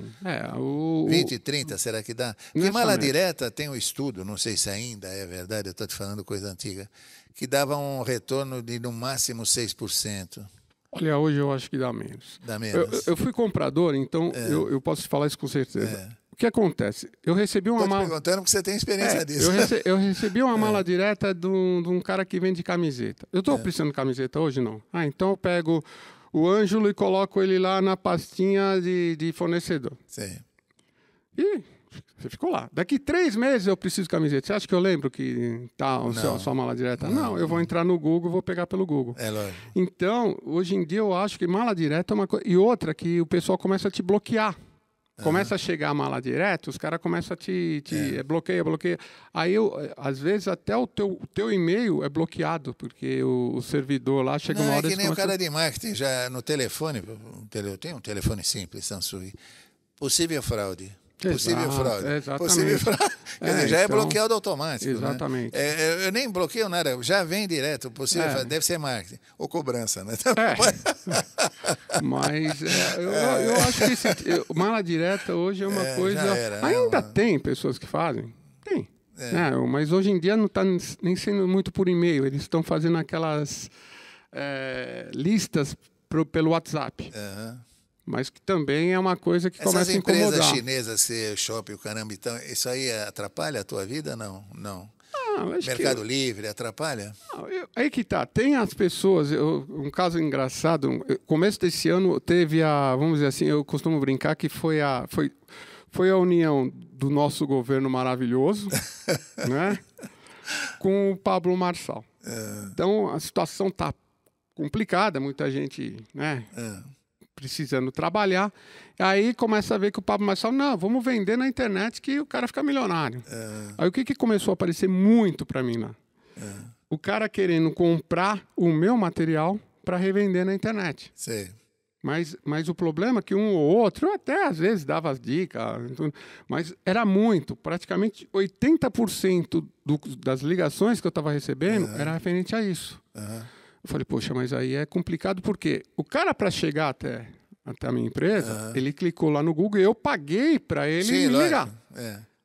20, 30, será que dá? Porque mala direta tem um estudo, não sei se ainda é verdade, eu estou te falando coisa antiga, que dava um retorno de no máximo 6%. Olha, hoje eu acho que dá menos. Dá menos. Eu fui comprador, então eu posso falar isso com certeza. O que acontece? Eu recebi uma mala... Estou te perguntando porque você tem experiência disso. Eu recebi uma mala direta de um cara que vende camiseta. Eu estou precisando de camiseta hoje? Não. Então eu pego o Ângelo e coloco ele lá na pastinha de fornecedor. Sim. E você ficou lá. Daqui 3 meses eu preciso de camiseta. Você acha que eu lembro que tá a sua mala direta? Não, eu vou entrar no Google e vou pegar pelo Google. É lógico. Então, hoje em dia eu acho que mala direta é uma coisa... E outra, que o pessoal começa a te bloquear. Começa a chegar a mala direta, os caras começam a te bloqueia. Aí, às vezes, até o teu e-mail é bloqueado, porque o servidor lá chega uma hora... É que nem o cara de marketing, já no telefone, eu tenho um telefone simples, Samsung, possível fraude. Possível fraude. Exatamente. Possível fraude. Quer dizer, já é bloqueado automático. Exatamente. Né? Eu nem bloqueio nada, já vem direto. Possível fraude, deve ser marketing. Ou cobrança, né? Mas eu acho que mala direta hoje é uma coisa... Ainda tem pessoas que fazem? Tem. Mas hoje em dia não está nem sendo muito por e-mail. Eles estão fazendo aquelas listas pelo WhatsApp. Mas que também é uma coisa que começa a incomodar. Essas empresas chinesas, shopping, o caramba, então, isso aí atrapalha a tua vida? Não. Mercado Livre atrapalha? Aí que tá. Tem as pessoas... um caso engraçado, começo desse ano teve vamos dizer assim, eu costumo brincar que foi a união do nosso governo maravilhoso, né, com o Pablo Marçal. Então, a situação tá complicada, muita gente, né... precisando trabalhar, aí começa a ver que o Pablo Marçal, não, vamos vender na internet que o cara fica milionário. Aí o que começou a aparecer muito para mim lá? O cara querendo comprar o meu material para revender na internet. Sim. Mas o problema é que um ou outro, eu até às vezes dava as dicas, mas era muito, praticamente 80% das ligações que eu estava recebendo era referente a isso. Eu falei, poxa, mas aí é complicado porque o cara, para chegar até a minha empresa, ele clicou lá no Google e eu paguei para ele me ligar.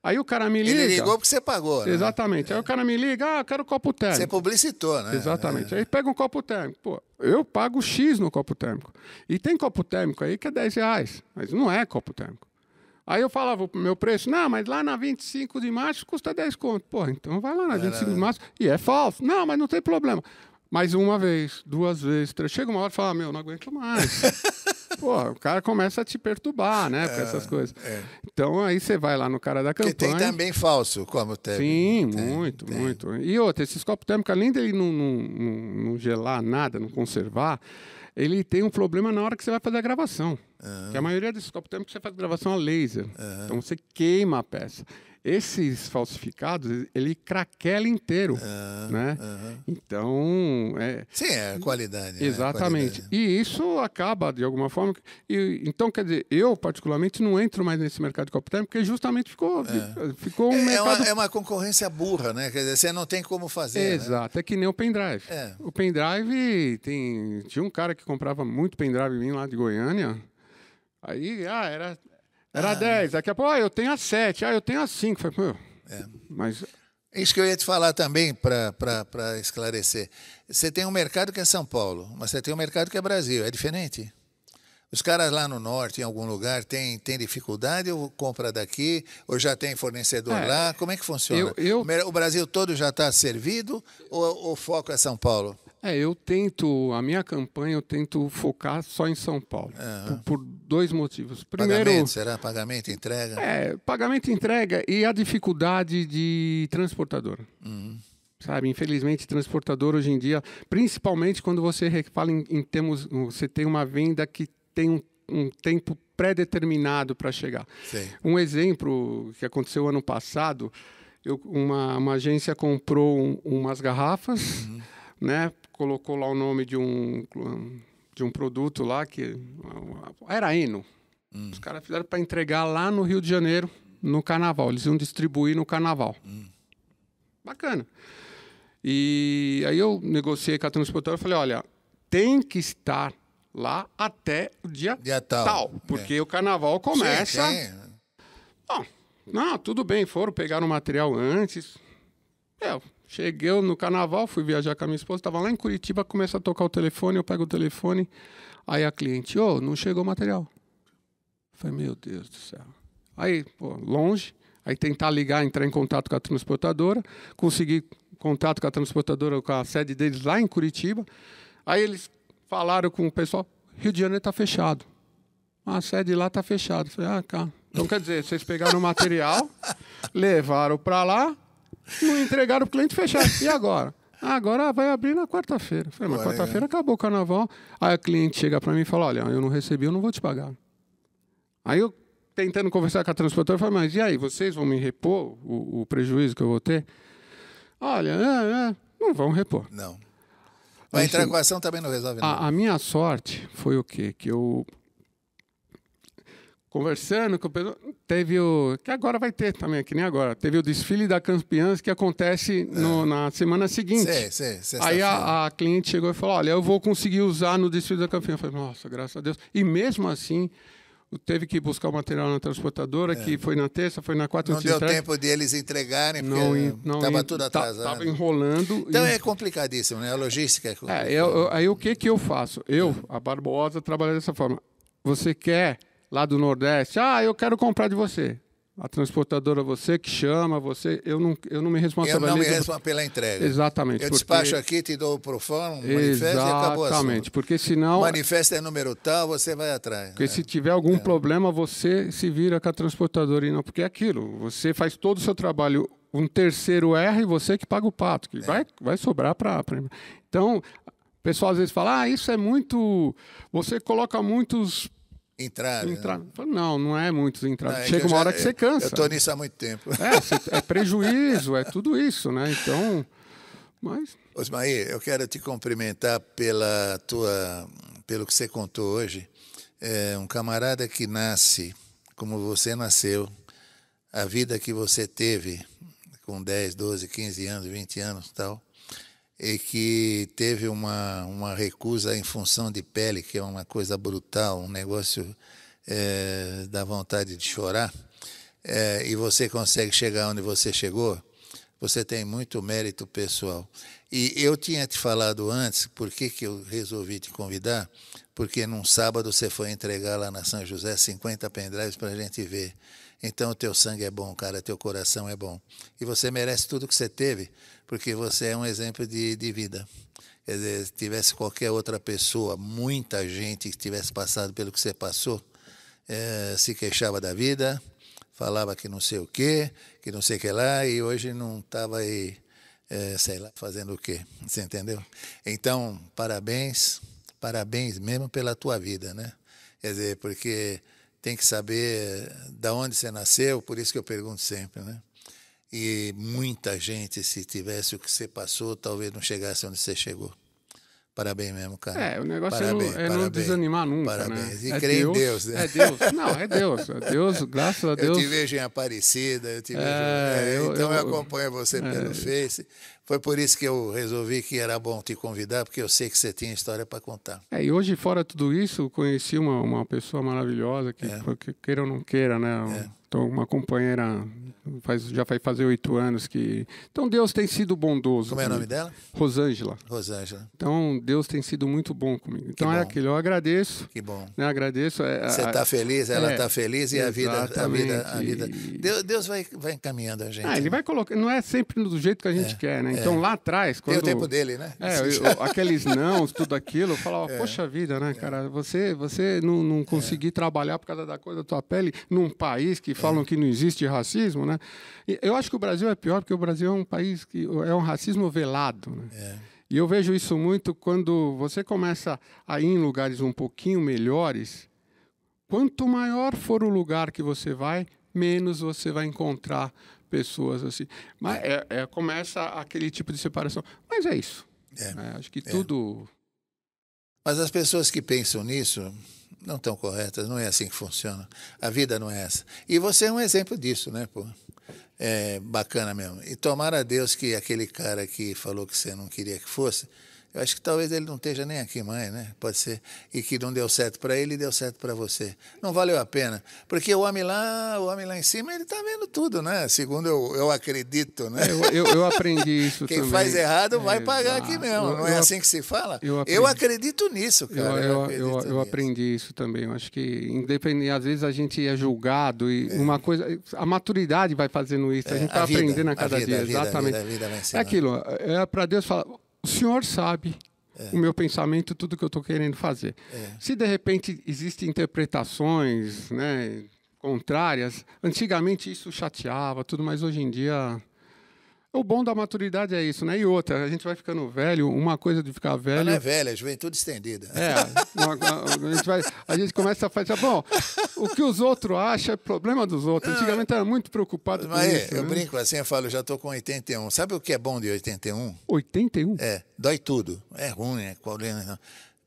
Aí o cara me liga... Ele ligou porque você pagou, né? Exatamente. Aí o cara me liga, eu quero copo térmico. Você publicitou, né? Exatamente. Aí pega um copo térmico. Pô, eu pago X no copo térmico. E tem copo térmico aí que é R$10, mas não é copo térmico. Aí eu falava pro meu preço, não, mas lá na 25 de março custa 10 conto. Pô, então vai lá na 25 de março e é falso. Não, mas não tem problema. Mais uma vez, 2 vezes, 3. Chega uma hora e fala, não aguento mais. Pô, o cara começa a te perturbar, né, com essas coisas. Então, aí você vai lá no cara da campanha... Porque tem também falso, como térmico. Sim, muito. E outra, esses copos térmicos, além dele não gelar nada, não conservar, ele tem um problema na hora que você vai fazer a gravação. Que a maioria desses copos térmicos você faz gravação a laser. Então, você queima a peça. Esses falsificados, ele craquela inteiro, né? Então... Sim, é a qualidade. Exatamente. Né? A qualidade. E isso acaba, de alguma forma... Então, quer dizer, eu, particularmente, não entro mais nesse mercado de copo térmico, porque justamente ficou um mercado... É uma concorrência burra, né? Quer dizer, você não tem como fazer. Exato. Né? É que nem o pendrive. O pendrive, tinha um cara que comprava muito pendrive em mim lá de Goiânia. Aí, era 10, daqui a pouco, eu tenho a 7, eu tenho a 5. Falei, mas... Isso que eu ia te falar também, para esclarecer. Você tem um mercado que é São Paulo, mas você tem um mercado que é Brasil, é diferente? Os caras lá no norte, em algum lugar, tem dificuldade ou compra daqui, ou já tem fornecedor lá? Como é que funciona? O Brasil todo já está servido ou o foco é São Paulo? A minha campanha eu tento focar só em São Paulo, por 2 motivos. Primeiro, pagamento, será? Pagamento, entrega? Pagamento, entrega e a dificuldade de transportadora. Sabe, infelizmente, transportador hoje em dia, principalmente quando você fala em termos, você tem uma venda que tem um tempo pré-determinado para chegar. Sim. Um exemplo que aconteceu ano passado, uma agência comprou umas garrafas, né? Colocou lá o nome de um produto lá que era Eno. Os caras fizeram para entregar lá no Rio de Janeiro, no Carnaval. Eles iam distribuir no Carnaval. Bacana. E aí eu negociei com a transportadora e falei, olha, tem que estar lá até o dia tal, porque o carnaval começa... Sim. Não, tudo bem, pegaram o material antes. Eu cheguei no carnaval, fui viajar com a minha esposa, estava lá em Curitiba, começa a tocar o telefone, eu pego o telefone, aí a cliente, não chegou o material. Eu falei, meu Deus do céu. Aí, longe, aí tentar ligar, entrar em contato com a transportadora, consegui contato com a transportadora, com a sede deles lá em Curitiba, aí eles falaram com o pessoal, Rio de Janeiro está fechado. A sede lá está fechada. Falei, cara. Então, quer dizer, vocês pegaram o material, levaram para lá, não entregaram para o cliente fechado. E agora? Agora vai abrir na quarta-feira. Falei, mas quarta-feira acabou o carnaval. Aí a cliente chega para mim e fala, olha, eu não recebi, eu não vou te pagar. Aí eu, tentando conversar com a transportadora, falei, mas e aí, vocês vão me repor o prejuízo que eu vou ter? Olha, não vão repor. Não. Mas a entrar com a ação também não resolve nada. A minha sorte foi o quê? Que eu... Conversando com o pessoal, teve o... Que agora vai ter também, que nem agora. Teve o desfile da Campeãs que acontece na semana seguinte. Aí a cliente chegou e falou, olha, eu vou conseguir usar no desfile da Campeãs. Eu falei, nossa, graças a Deus. E mesmo assim, teve que buscar o material na transportadora, que foi na terça, foi na quarta. Não deu tempo de eles entregarem, porque estava tudo atrasado. Estava enrolando. Então é complicadíssimo, né? A logística é complicada. Aí o que eu faço? A Barbosa, trabalho dessa forma. Você quer... Lá do Nordeste, eu quero comprar de você. A transportadora, você que chama, eu não me responsabilizo. Eu não me respondo pela entrega. Exatamente. Eu despacho aqui, te dou o proforma, manifesto e acabou a Exatamente, porque senão... Manifesto é número tal, você vai atrás. Porque se tiver algum problema, você se vira com a transportadora. E não, porque é aquilo, você faz todo o seu trabalho, um terceiro erra e você que paga o pato, que vai sobrar para... Então, o pessoal às vezes fala, isso é muito... Você coloca muitos... Entrave. Né? Não é muitos entraves. Chega uma hora que você cansa. Eu estou nisso há muito tempo. É prejuízo, é tudo isso, né? Então, mas... Osmair, eu quero te cumprimentar pelo que você contou hoje. Um camarada que nasce como você nasceu, a vida que você teve com 10, 12, 15 anos, 20 anos e tal, e que teve uma recusa em função de pele, que é uma coisa brutal, um negócio dá vontade de chorar, e você consegue chegar onde você chegou, você tem muito mérito pessoal. E eu tinha te falado antes, por que eu resolvi te convidar? Porque num sábado você foi entregar lá na São José 50 pendrives para a gente ver. Então o teu sangue é bom, cara, teu coração é bom. E você merece tudo que você teve, porque você é um exemplo de vida. Quer dizer, se tivesse qualquer outra pessoa, muita gente que tivesse passado pelo que você passou, se queixava da vida, falava que não sei o quê, que não sei o que lá, e hoje não estava aí, sei lá, fazendo o quê, você entendeu? Então, parabéns mesmo pela tua vida, né? Quer dizer, porque tem que saber de onde você nasceu, por isso que eu pergunto sempre, né? E muita gente, se tivesse o que você passou, talvez não chegasse onde você chegou. Parabéns mesmo, cara. O negócio é não desanimar nunca, parabéns. Né? E crer em Deus, né? É Deus. Não, é Deus. É Deus, graças a Deus. Eu te vejo em Aparecida, eu te vejo... Então eu acompanho você pelo Face. Foi por isso que eu resolvi que era bom te convidar, porque eu sei que você tinha história para contar. E hoje, fora tudo isso, conheci uma pessoa maravilhosa, que queira ou não queira, né? Então, uma companheira, já vai fazer 8 anos que... Então, Deus tem sido bondoso. Como é o nome dela? Rosângela. Então, Deus tem sido muito bom comigo. Então, é aquilo, eu agradeço. Que bom. Né? Agradeço. Você está feliz, ela está feliz e a vida... Deus vai encaminhando a gente. Ele vai colocar... Não é sempre do jeito que a gente quer, né? Então, lá atrás... Quando, tem o tempo dele, né? Aqueles nãos, tudo aquilo, eu falava, poxa vida, né, cara? Você não conseguir trabalhar por causa da coisa da tua pele num país que falam que não existe racismo, né? E eu acho que o Brasil é pior, porque o Brasil é um país que é um racismo velado, né? E eu vejo isso muito quando você começa a ir em lugares um pouquinho melhores, quanto maior for o lugar que você vai, menos você vai encontrar pessoas assim. Mas começa aquele tipo de separação. Mas é isso. Acho que tudo... Mas as pessoas que pensam nisso não estão corretas, não é assim que funciona. A vida não é essa. E você é um exemplo disso, né, pô? É bacana mesmo. E tomara a Deus que aquele cara que falou que você não queria que fosse, eu acho que talvez ele não esteja nem aqui mais, né? Pode ser. E que não deu certo para ele e deu certo para você. Não valeu a pena. Porque o homem lá em cima, ele está vendo tudo, né? Segundo eu acredito, né? Eu aprendi isso Quem também. faz errado vai pagar aqui mesmo. Não é assim que se fala? Eu acredito nisso, cara. Eu aprendi isso também. Eu acho que, independente, às vezes a gente é julgado e uma coisa... A maturidade vai fazendo isso. A gente vai aprendendo a cada dia. Exatamente. É aquilo. É para Deus falar... O senhor sabe o meu pensamento, tudo que eu estou querendo fazer. Se, de repente, existem interpretações, né, contrárias, antigamente isso chateava, tudo, mas hoje em dia... O bom da maturidade é isso, né? E outra, a gente vai ficando velho, uma coisa de ficar velho... Não é velho, é juventude estendida. A gente começa a fazer... Bom, o que os outros acham é problema dos outros. Antigamente era muito preocupado com isso. Eu brinco assim, eu falo, eu já estou com 81. Sabe o que é bom de 81? 81? Dói tudo. É ruim, é problema.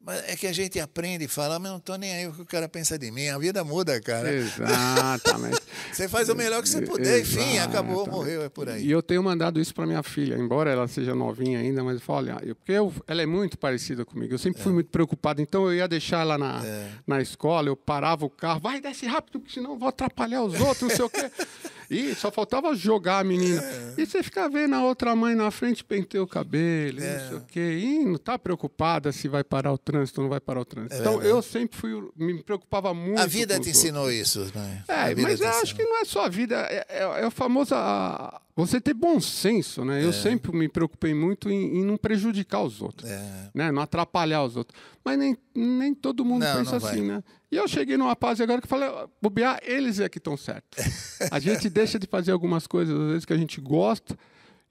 Mas é que a gente aprende e fala, mas não estou nem aí o que o cara pensa de mim. A vida muda, cara. Exatamente. Você faz o melhor que você puder, enfim, acabou, morreu, é por aí. E eu tenho mandado isso para minha filha, embora ela seja novinha ainda, mas eu falo, olha, ela é muito parecida comigo. Eu sempre fui muito preocupado, então eu ia deixar ela na escola, eu parava o carro, vai, desce rápido, porque senão eu vou atrapalhar os outros, não sei o quê. E só faltava jogar a menina. E você fica vendo a outra mãe na frente, penteia o cabelo, não sei o quê. E não está preocupada se vai parar o trânsito ou não vai parar o trânsito. Então, eu sempre me preocupava muito. A vida te ensinou isso, né? Mas eu acho que não é só a vida, é o famoso... Você ter bom senso, né? Eu sempre me preocupei muito em não prejudicar os outros, né? Não atrapalhar os outros. Mas nem todo mundo pensa assim, né? E eu cheguei numa fase agora que falei, bobear, eles é que estão certos. A gente deixa de fazer algumas coisas, às vezes, que a gente gosta,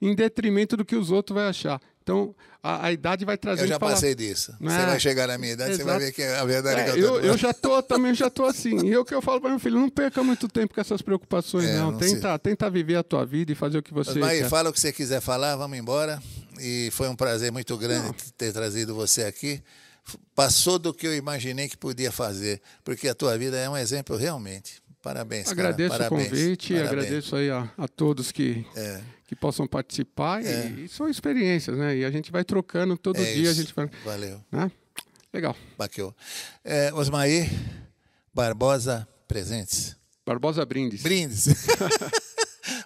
em detrimento do que os outros vão achar. Então, a idade vai trazer... Eu já passei disso. Você vai chegar na minha idade, você vai ver que é a verdade que eu também já estou assim. E é o que eu falo para meu filho, não perca muito tempo com essas preocupações, não. Tenta viver a tua vida e fazer o que você quer. Fala o que você quiser falar, vamos embora. E foi um prazer muito grande ter trazido você aqui. Passou do que eu imaginei que podia fazer, porque a tua vida é um exemplo realmente. Parabéns, agradeço cara. o convite, agradeço aí a todos que possam participar. E são experiências, né? E a gente vai trocando todo dia. A gente vai, valeu. Né? Legal. Bacana. Osmair Barbosa Presentes. Barbosa Brindes.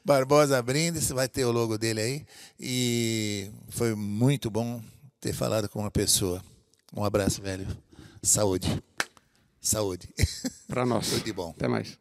Barbosa Brindes, vai ter o logo dele aí. E foi muito bom ter falado com uma pessoa. Um abraço, velho. Saúde. Saúde. Para nós. Tudo de bom. Até mais.